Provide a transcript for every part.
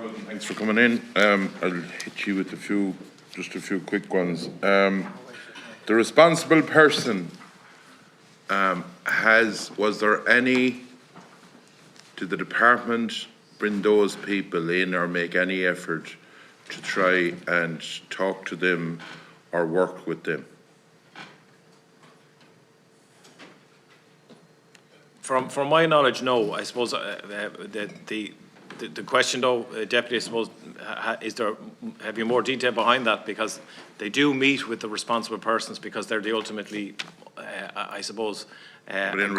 Thanks for coming in. I'll hit you with just a few quick ones. The responsible person, was there any, did the department bring those people in or make any effort to try and talk to them or work with them? From my knowledge, no. I suppose the question, though, Deputy, I suppose, have you more detail behind that? Because they do meet with the responsible persons because they're the ultimately, I suppose, But in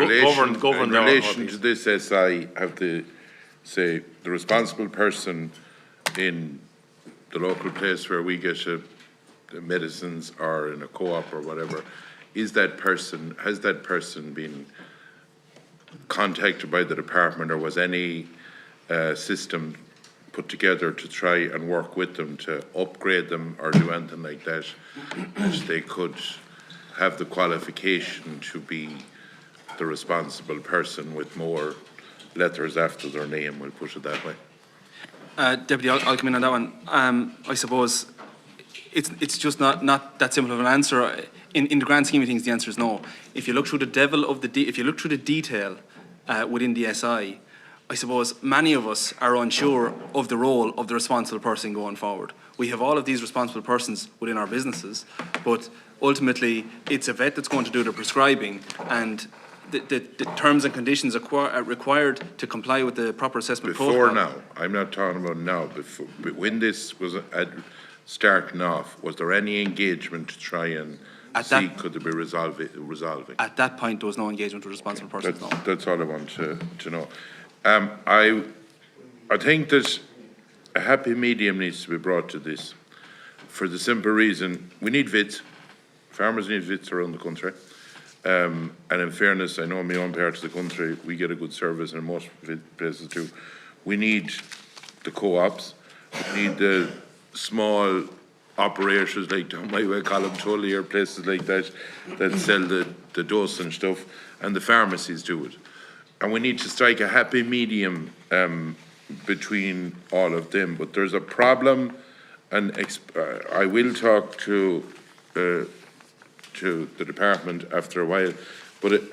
govern relation to this SI, have to say the responsible person in the local place where we get the medicines or in a co-op or whatever, has that person been contacted by the department, or was any system put together to try and work with them to upgrade them or do anything like that, that they could have the qualification to be the responsible person with more letters after their name, we'll put it that way? Deputy, I'll come in on that one. I suppose it's just not that simple of an answer. In the grand scheme of things, the answer is no. If you look through the detail within the SI, I suppose many of us are unsure of the role of the responsible person going forward. We have all of these responsible persons within our businesses, but ultimately it's a vet that's going to do the prescribing, and the terms and conditions are required to comply with the proper assessment protocol. Before now, I'm not talking about now, but when this was starting off, was there any engagement to try and see could there be resolving? At that point, there was no engagement with responsible persons. That's all I want to know. I think that a happy medium needs to be brought to this for the simple reason we need vets. Farmers need vets around the country. And in fairness, I know in my own part of the country, we get a good service, and most places too. We need the co-ops, we need the small operators like my way Column Tully or places like that sell the dose and stuff, and the pharmacies do it. And we need to strike a happy medium between all of them. But there's a problem, and I will talk to the department after a while, but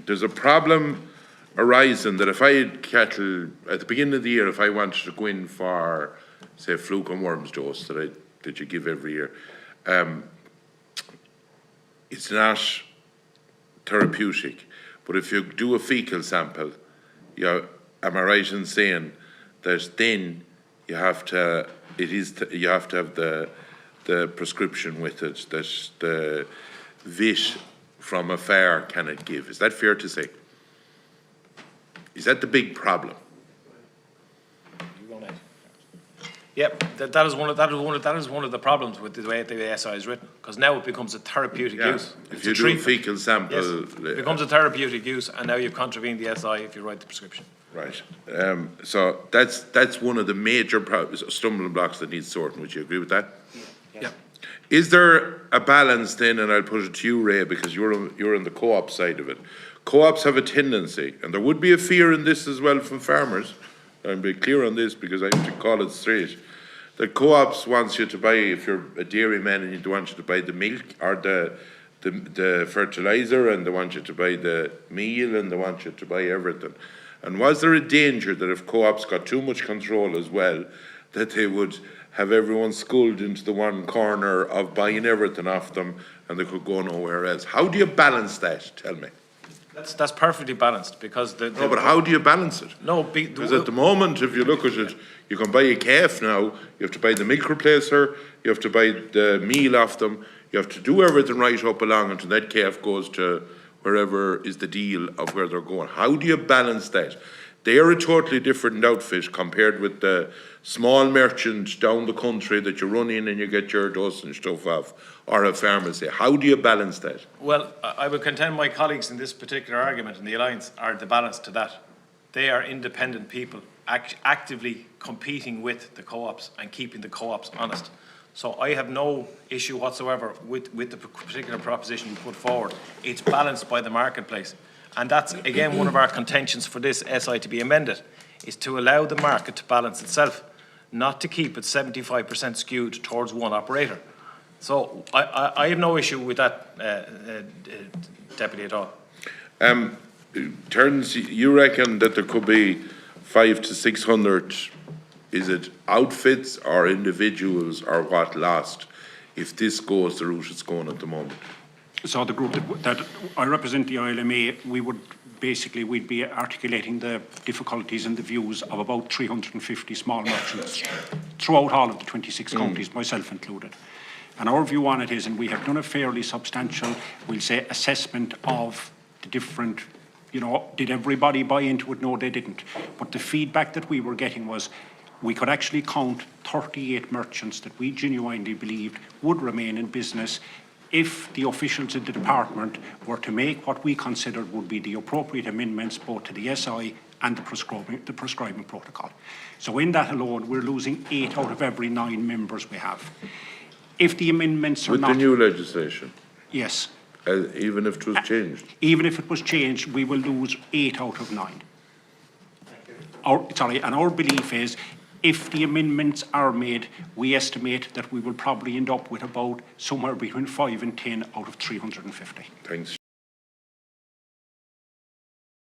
there's a problem arising that if I had cattle at the beginning of the year, if I wanted to go in for, say, fluke and worms dose that you give every year, it's not therapeutic. But if you do a fecal sample, am I right in saying that then you have to have the prescription with it that the vet from afar cannot give? Is that fair to say? Is that the big problem? Yep, that is one of the problems with the way the SI is written, because now it becomes a therapeutic use. If you do a fecal sample, yes, it becomes a therapeutic use, and now you've contravened the SI if you write the prescription. Right. So that's one of the major stumbling blocks that needs sorting. Would you agree with that? Yeah. Is there a balance then, and I'll put it to you, Ray, because you're on the co-op side of it. Co-ops have a tendency, and there would be a fear in this as well from farmers. I'll be clear on this because I have to call it straight. The co-ops wants you to buy, if you're a dairyman, and they want you to buy the milk or the fertilizer, and they want you to buy the meal, and they want you to buy everything. And was there a danger that if co-ops got too much control as well, that they would have everyone sculled into the one corner of buying everything off them, and they could go nowhere else? How do you balance that? Tell me. That's perfectly balanced, because no, but how do you balance it? No, because at the moment, if you look at it, you can buy a calf now. You have to buy the milk replacer. You have to buy the meal off them. You have to do everything right up along until that calf goes to wherever is the deal of where they're going. How do you balance that? They are a totally different outfit compared with the small merchant down the country that you run in and you get your dose and stuff off, or a pharmacy. How do you balance that? Well, I would contend my colleagues in this particular argument in the Alliance are the balance to that. They are independent people actively competing with the co-ops and keeping the co-ops honest. So I have no issue whatsoever with the particular proposition you put forward. It's balanced by the marketplace. And that's, again, one of our contentions for this SI to be amended, is to allow the market to balance itself. not to keep it 75% skewed towards one operator. So I have no issue with that, Deputy, at all. Terence, you reckon that there could be 500 to 600, is it outfits or individuals or what lost if this goes the route it's going at the moment? So the group that I represent, the ILMA, we would basically, we'd be articulating the difficulties and the views of about 350 small merchants throughout all of the 26 counties, myself included. And our view on it is, and we have done a fairly substantial, we'll say, assessment of the different, you know, did everybody buy into it? No, they didn't. But the feedback that we were getting was we could actually count 38 merchants that we genuinely believed would remain in business if the officials in the department were to make what we considered would be the appropriate amendments both to the SI and the prescribing protocol. So in that alone, we're losing 8 out of every 9 members we have. If the amendments are With the new legislation? Yes. Even if it was changed? Even if it was changed, we will lose 8 out of 9. And our belief is, if the amendments are made, we estimate that we will probably end up with about somewhere between 5 and 10 out of 350. Thanks.